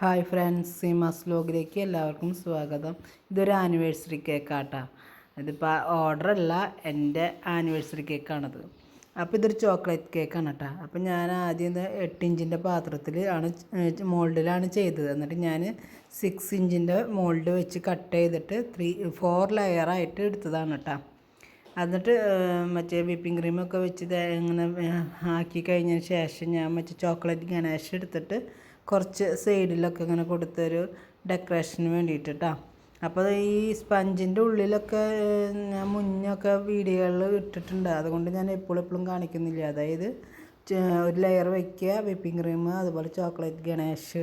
Hi friends, Seemas വ്ലോഗിലേക്ക് എല്ലാവർക്കും സ്വാഗതം. ഇതൊരു ആനിവേഴ്സറി കേക്കാട്ടോ. ഇതിപ്പോൾ ഓർഡറല്ല, എൻ്റെ ആനിവേഴ്സറി കേക്കാണത്. അപ്പോൾ ഇതൊരു ചോക്ലേറ്റ് കേക്കാണ് കേട്ടോ. അപ്പോൾ ഞാൻ ആദ്യം 8 ഇഞ്ചിൻ്റെ പാത്രത്തിൽ ആണ് മോൾഡിലാണ് ചെയ്തത്. എന്നിട്ട് ഞാൻ 6 ഇഞ്ചിൻ്റെ മോൾഡ് വെച്ച് കട്ട് ചെയ്തിട്ട് 4 ലെയറായിട്ട് എടുത്തതാണ് കേട്ടോ. എന്നിട്ട് മറ്റേ വിപ്പിംഗ് ക്രീമൊക്കെ വെച്ച് ഇങ്ങനെ ആക്കി കഴിഞ്ഞതിന് ശേഷം ഞാൻ മറ്റേ ചോക്ലേറ്റ് ഗണേഷ് എടുത്തിട്ട് കുറച്ച് സൈഡിലൊക്കെ ഇങ്ങനെ കൊടുത്തൊരു ഡെക്കറേഷന് വേണ്ടിയിട്ട് കേട്ടോ. അപ്പോൾ ഈ സ്പഞ്ചിൻ്റെ ഉള്ളിലൊക്കെ ഞാൻ മുന്നൊക്കെ വീഡിയോകളിൽ ഇട്ടിട്ടുണ്ട്, അതുകൊണ്ട് ഞാൻ എപ്പോഴും കാണിക്കുന്നില്ല. അതായത് ഒരു ലെയർ വയ്ക്കുക, വിപ്പിംഗ് ക്രീം, അതുപോലെ ചോക്ലേറ്റ് ഗണേഷ്,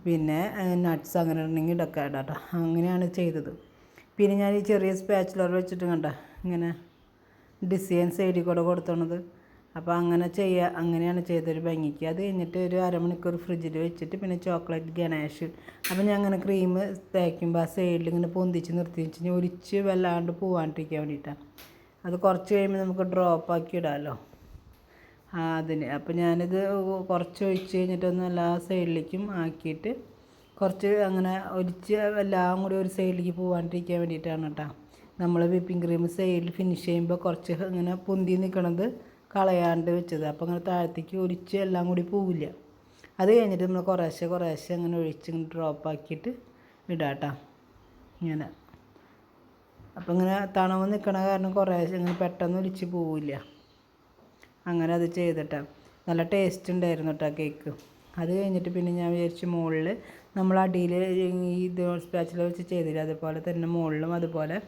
പിന്നെ നട്ട്സ് അങ്ങനെ ഉണ്ടെങ്കിൽ ഇതൊക്കെ ഇടാട്ടോ. അങ്ങനെയാണ് ചെയ്തത്. പിന്നെ ഞാൻ ഈ ചെറിയ സ്പാച്ചുലർ വെച്ചിട്ട് കണ്ട ഇങ്ങനെ ഡിസൈൻ സൈഡിൽ കൂടെ കൊടുത്തോണത്. അപ്പോൾ അങ്ങനെയാണ് ചെയ്തൊരു ഭംഗിക്ക്. അത് കഴിഞ്ഞിട്ട് ഒരു അരമണിക്കൂർ ഫ്രിഡ്ജിൽ വെച്ചിട്ട് പിന്നെ ചോക്ലേറ്റ് ഗണേഷ്. അപ്പോൾ ഞാൻ അങ്ങനെ ക്രീം തേക്കുമ്പോൾ ആ സൈഡിൽ ഇങ്ങനെ പൊന്തിച്ച് നിർത്തി വെച്ച് ഒലിച്ച് വല്ലാണ്ട് പോവാണ്ടിരിക്കാൻ വേണ്ടിയിട്ടാണ്. അത് കുറച്ച് കഴിയുമ്പോൾ നമുക്ക് ഡ്രോപ്പാക്കി ഇടാമല്ലോ അതിന്. അപ്പോൾ ഞാനിത് കുറച്ച് ഒഴിച്ച് കഴിഞ്ഞിട്ടൊന്ന് എല്ലാ സൈഡിലേക്കും ആക്കിയിട്ട് കുറച്ച് അങ്ങനെ ഒലിച്ച് എല്ലാം കൂടി ഒരു സൈഡിലേക്ക് പോകാണ്ടിരിക്കാൻ വേണ്ടിയിട്ടാണ് കേട്ടോ. നമ്മൾ വിപ്പിംഗ് ക്രീം സൈഡിൽ ഫിനിഷ് ചെയ്യുമ്പോൾ കുറച്ച് ഇങ്ങനെ പൊന്തി നിൽക്കണത് കളയാണ്ട് വെച്ചത്. അപ്പോൾ അങ്ങനെ താഴത്തേക്ക് ഒലിച്ച് എല്ലാം കൂടി പോവില്ല. അത് കഴിഞ്ഞിട്ട് നമ്മൾ കുറേശ്ശെ അങ്ങനെ ഒഴിച്ച് ഇങ്ങനെ ഡ്രോപ്പാക്കിയിട്ട് ഇടാട്ടോ ഇങ്ങനെ. അപ്പോൾ ഇങ്ങനെ തണവ് നിൽക്കണ കാരണം കുറേശ്ശെ ഇങ്ങനെ പെട്ടെന്ന് ഒലിച്ച് പോവില്ല. അങ്ങനെ അത് ചെയ്തിട്ടാണ്. നല്ല ടേസ്റ്റ് ഉണ്ടായിരുന്നു കേട്ടോ കേക്ക്. അത് കഴിഞ്ഞിട്ട് പിന്നെ ഞാൻ വിചാരിച്ചു മുകളിൽ നമ്മൾ അടിയിൽ ഇത് സ്പാച്ചില വെച്ച് ചെയ്തില്ല, അതുപോലെ തന്നെ മുകളിലും അതുപോലെ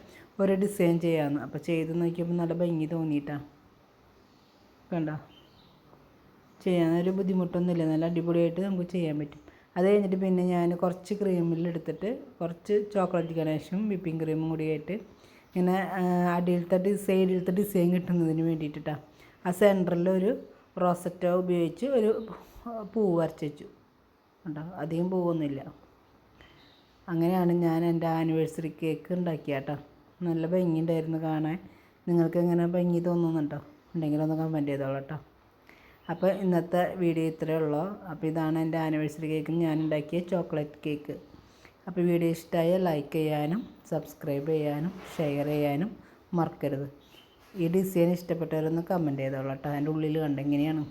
ഒരു ഡിസൈൻ ചെയ്യാമെന്ന്. അപ്പോൾ ചെയ്ത് നോക്കിയപ്പോൾ നല്ല ഭംഗി തോന്നിയിട്ടാണ്. കണ്ടോ, ചെയ്യാനൊരു ബുദ്ധിമുട്ടൊന്നുമില്ല, നല്ല അടിപൊളിയായിട്ട് നമുക്ക് ചെയ്യാൻ പറ്റും. അത് കഴിഞ്ഞിട്ട് പിന്നെ ഞാൻ കുറച്ച് ക്രീമിലെടുത്തിട്ട് കുറച്ച് ചോക്ലേറ്റ് ഗണേഷും വിപ്പിംഗ് ക്രീമും കൂടിയായിട്ട് ഇങ്ങനെ സൈഡിലത്തെ ഡിസൈൻ കിട്ടുന്നതിന് വേണ്ടിയിട്ടാണ്. ആ സെൻറ്ററിൽ ഒരു റോസറ്റോ ഉപയോഗിച്ച് ഒരു പൂ വരച്ച് വെച്ചു. കണ്ടോ, അധികം പൂവൊന്നുമില്ല. അങ്ങനെയാണ് ഞാൻ എൻ്റെ ആനിവേഴ്സറി കേക്ക് ഉണ്ടാക്കിയാട്ടോ. നല്ല ഭംഗി ഉണ്ടായിരുന്നു കാണാൻ. നിങ്ങൾക്ക് എങ്ങനെ ഭംഗി തോന്നുന്നുണ്ടോ? ഉണ്ടെങ്കിലൊന്ന് കമൻറ്റ് ചെയ്തോളൂ കേട്ടോ. അപ്പോൾ ഇന്നത്തെ വീഡിയോ ഇത്രയേ ഉള്ളൂ. അപ്പോൾ ഇതാണ് എൻ്റെ ആനിവേഴ്സറി കേക്ക്, ഞാൻ ഉണ്ടാക്കിയ ചോക്ലേറ്റ് കേക്ക്. അപ്പോൾ വീഡിയോ ഇഷ്ടമായ ലൈക്ക് ചെയ്യാനും സബ്സ്ക്രൈബ് ചെയ്യാനും ഷെയർ ചെയ്യാനും മറക്കരുത്. ഈ ഡിസൈൻ ഇഷ്ടപ്പെട്ടവരൊന്ന് കമൻറ്റ് ചെയ്തോളൂ കേട്ടോ. അതിൻ്റെ ഉള്ളിൽ കണ്ടെങ്ങനെയാണ്